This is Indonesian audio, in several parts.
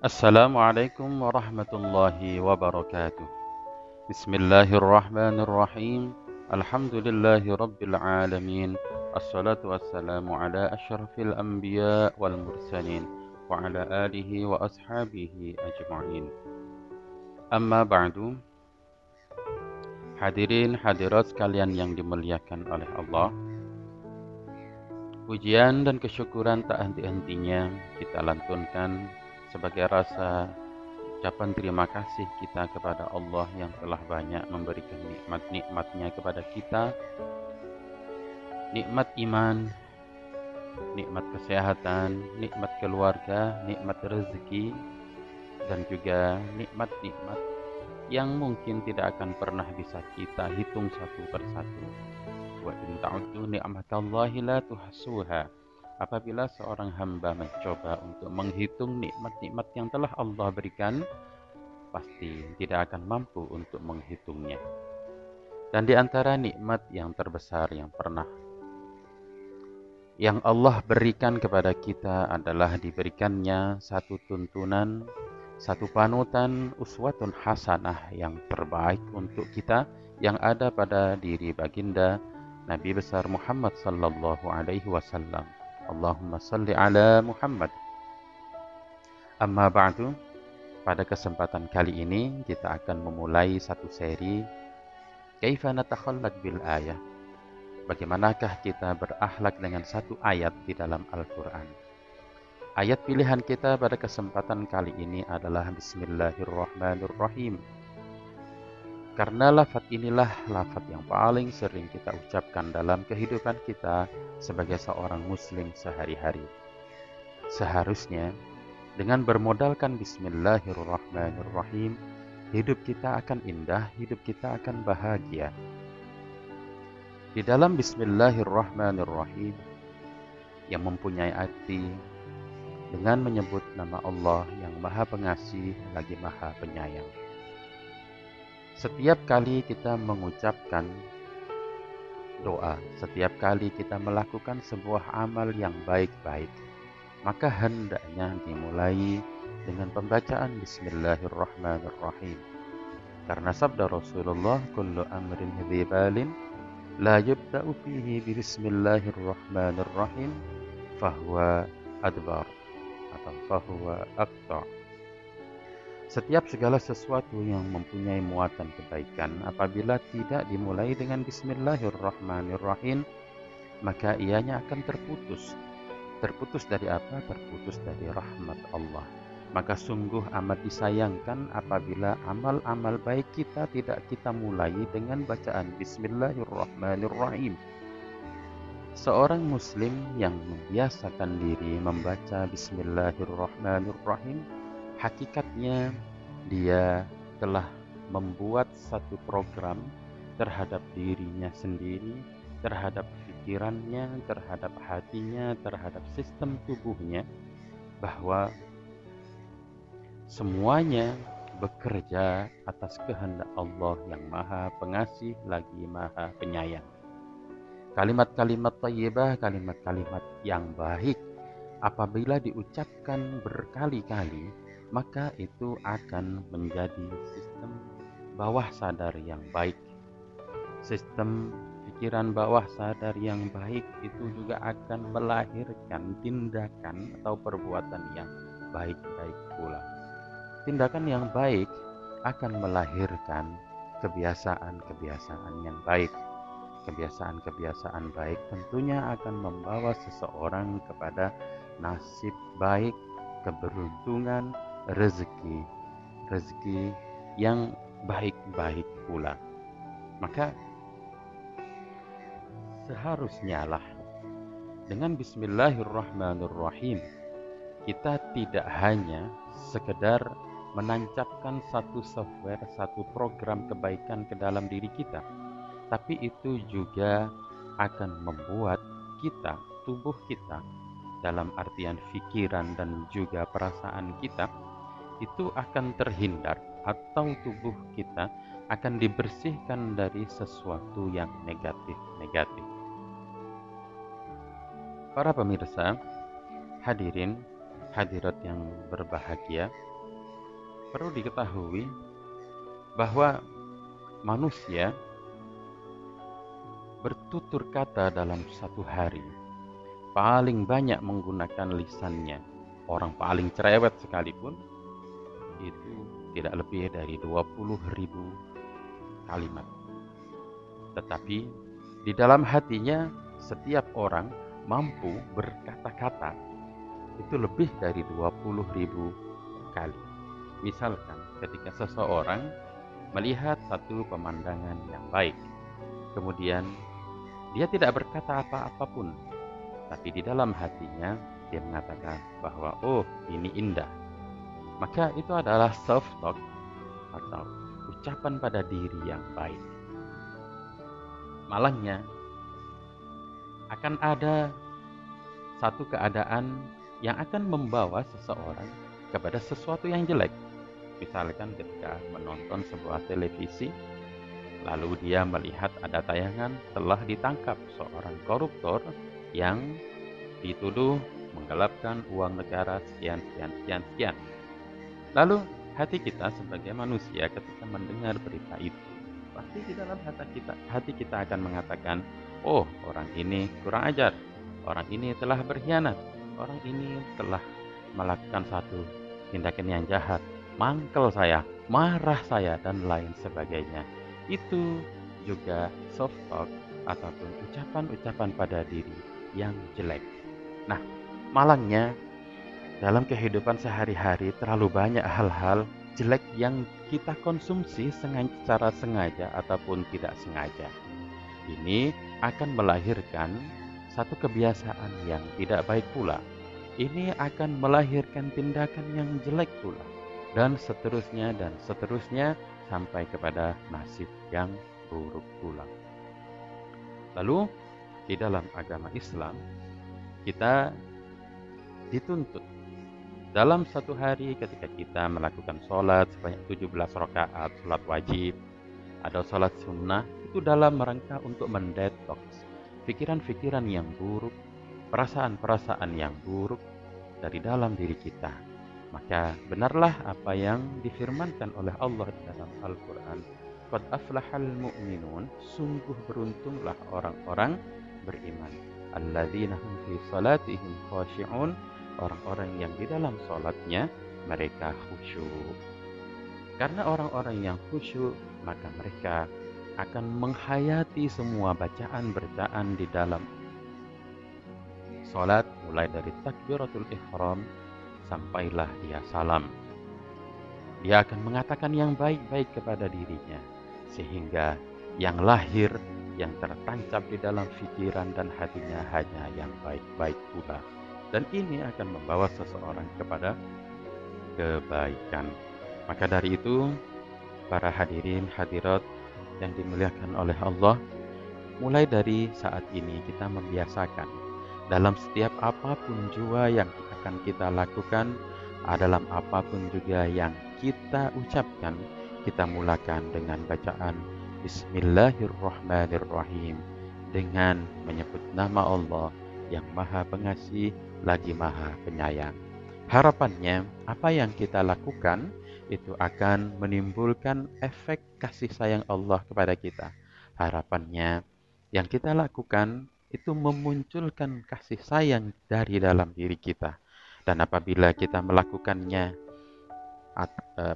Assalamualaikum warahmatullahi wabarakatuh. Bismillahirrahmanirrahim. Alhamdulillahi rabbil alamin. Assalatu wassalamu ala asyrafil anbiya wal mursalin wa ala alihi wa ashabihi ajma'in. Amma ba'du. Hadirin hadirat sekalian yang dimuliakan oleh Allah. Pujian dan kesyukuran tak henti-hentinya kita lantunkan sebagai rasa ucapan terima kasih kita kepada Allah yang telah banyak memberikan nikmat-nikmatnya kepada kita. Nikmat iman, nikmat kesehatan, nikmat keluarga, nikmat rezeki, dan juga nikmat-nikmat yang mungkin tidak akan pernah bisa kita hitung satu persatu. Wa in ta'uddu ni'matallahi la tuhsuha. Apabila seorang hamba mencoba untuk menghitung nikmat-nikmat yang telah Allah berikan, pasti tidak akan mampu untuk menghitungnya. Dan di antara nikmat yang terbesar yang Allah berikan kepada kita adalah diberikannya satu tuntunan, satu panutan, uswatun hasanah yang terbaik untuk kita yang ada pada diri baginda Nabi besar Muhammad sallallahu alaihi wasallam. Allahumma salli ala Muhammad. Amma ba'du. Pada kesempatan kali ini kita akan memulai satu seri Kaifa natakhallaq bil ayah. Bagaimanakah kita berakhlak dengan satu ayat di dalam Al-Quran. Ayat pilihan kita pada kesempatan kali ini adalah Bismillahirrahmanirrahim. Karena lafaz inilah lafaz yang paling sering kita ucapkan dalam kehidupan kita sebagai seorang muslim sehari-hari. Seharusnya dengan bermodalkan Bismillahirrahmanirrahim, hidup kita akan indah, hidup kita akan bahagia. Di dalam Bismillahirrahmanirrahim yang mempunyai arti dengan menyebut nama Allah yang Maha Pengasih lagi Maha Penyayang. Setiap kali kita mengucapkan doa, setiap kali kita melakukan sebuah amal yang baik-baik, maka hendaknya dimulai dengan pembacaan Bismillahirrahmanirrahim. Karena sabda Rasulullah, kullu amrin dzibalin la yubda'u fihi bismillahirrahmanirrahim fahuwa adbar atau fahuwa aqta. Setiap segala sesuatu yang mempunyai muatan kebaikan apabila tidak dimulai dengan Bismillahirrahmanirrahim, maka ianya akan terputus. Terputus dari apa? Terputus dari rahmat Allah. Maka sungguh amat disayangkan apabila amal-amal baik kita tidak kita mulai dengan bacaan Bismillahirrahmanirrahim. Seorang muslim yang membiasakan diri membaca Bismillahirrahmanirrahim, hakikatnya dia telah membuat satu program terhadap dirinya sendiri, terhadap pikirannya, terhadap hatinya, terhadap sistem tubuhnya, bahwa semuanya bekerja atas kehendak Allah yang Maha Pengasih lagi Maha Penyayang. Kalimat-kalimat thayyibah, kalimat-kalimat yang baik apabila diucapkan berkali-kali, maka itu akan menjadi sistem bawah sadar yang baik. Sistem pikiran bawah sadar yang baik itu juga akan melahirkan tindakan atau perbuatan yang baik-baik pula. Tindakan yang baik akan melahirkan kebiasaan-kebiasaan yang baik. Kebiasaan-kebiasaan baik tentunya akan membawa seseorang kepada nasib baik, keberuntungan, rezeki yang baik-baik pula. Maka seharusnya lah dengan Bismillahirrahmanirrahim kita tidak hanya sekedar menancapkan satu software, satu program kebaikan ke dalam diri kita, tapi itu juga akan membuat kita, tubuh kita, dalam artian pikiran dan juga perasaan kita, itu akan terhindar atau tubuh kita akan dibersihkan dari sesuatu yang negatif-negatif. Para pemirsa, hadirin, hadirat yang berbahagia, perlu diketahui bahwa manusia bertutur kata dalam satu hari paling banyak menggunakan lisannya. Orang paling cerewet sekalipun itu tidak lebih dari 20.000 kalimat. Tetapi di dalam hatinya setiap orang mampu berkata-kata itu lebih dari 20.000 kali. Misalkan ketika seseorang melihat satu pemandangan yang baik, kemudian dia tidak berkata apa-apapun, tapi di dalam hatinya dia mengatakan bahwa oh, ini indah. Maka itu adalah self-talk atau ucapan pada diri yang baik. Malangnya akan ada satu keadaan yang akan membawa seseorang kepada sesuatu yang jelek. Misalkan ketika menonton sebuah televisi, lalu dia melihat ada tayangan telah ditangkap seorang koruptor yang dituduh menggelapkan uang negara sekian. Lalu hati kita sebagai manusia ketika mendengar berita itu, pasti di dalam hati kita akan mengatakan, oh, orang ini kurang ajar, orang ini telah berkhianat, orang ini telah melakukan satu tindakan yang jahat, mangkel saya, marah saya, dan lain sebagainya. Itu juga soft talk ataupun ucapan-ucapan pada diri yang jelek. Nah, malangnya dalam kehidupan sehari-hari terlalu banyak hal-hal jelek yang kita konsumsi secara sengaja ataupun tidak sengaja. Ini akan melahirkan satu kebiasaan yang tidak baik pula. Ini akan melahirkan tindakan yang jelek pula. Dan seterusnya sampai kepada nasib yang buruk pula. Lalu di dalam agama Islam kita dituntut dalam satu hari ketika kita melakukan sholat sebanyak 17 rakaat, sholat wajib atau sholat sunnah, itu dalam rangka untuk mendetoks pikiran-pikiran yang buruk, perasaan-perasaan yang buruk dari dalam diri kita. Maka benarlah apa yang difirmankan oleh Allah dalam Al-Quran. Qad aflahal mu'minun, sungguh beruntunglah orang-orang beriman. Alladzina hum fi salatihim khashi'un, orang-orang yang di dalam sholatnya mereka khusyuk. Karena orang-orang yang khusyuk, maka mereka akan menghayati semua bacaan-bacaan di dalam sholat, mulai dari takbiratul ihram sampailah dia salam. Dia akan mengatakan yang baik-baik kepada dirinya, sehingga yang lahir, yang tertancap di dalam pikiran dan hatinya hanya yang baik-baik pula. Dan ini akan membawa seseorang kepada kebaikan. Maka dari itu, para hadirin hadirat yang dimuliakan oleh Allah, mulai dari saat ini kita membiasakan dalam setiap apapun jua yang akan kita lakukan, dalam apapun juga yang kita ucapkan, kita mulakan dengan bacaan Bismillahirrahmanirrahim, dengan menyebut nama Allah yang Maha Pengasih lagi Maha Penyayang. Harapannya apa yang kita lakukan itu akan menimbulkan efek kasih sayang Allah kepada kita. Harapannya yang kita lakukan itu memunculkan kasih sayang dari dalam diri kita. Dan apabila kita melakukannya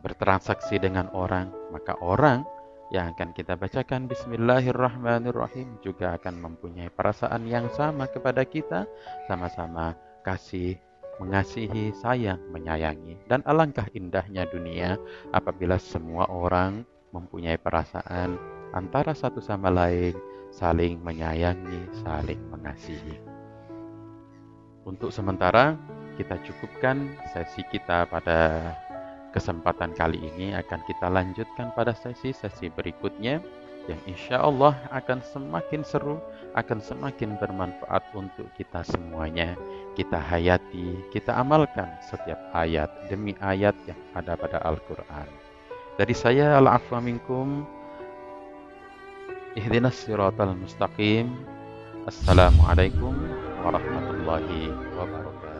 bertransaksi dengan orang, maka orang yang akan kita bacakan Bismillahirrahmanirrahim juga akan mempunyai perasaan yang sama kepada kita, sama-sama kasih, mengasihi, sayang, menyayangi. Dan alangkah indahnya dunia apabila semua orang mempunyai perasaan antara satu sama lain, saling menyayangi, saling mengasihi. Untuk sementara kita cukupkan sesi kita pada kesempatan kali ini. Akan kita lanjutkan pada sesi-sesi berikutnya yang insya Allah akan semakin seru, akan semakin bermanfaat untuk kita semuanya. Kita hayati, kita amalkan setiap ayat demi ayat yang ada pada Al-Quran. Dari saya, al-afwa minkum, ihdinas siratal mustaqim. Assalamualaikum warahmatullahi wabarakatuh.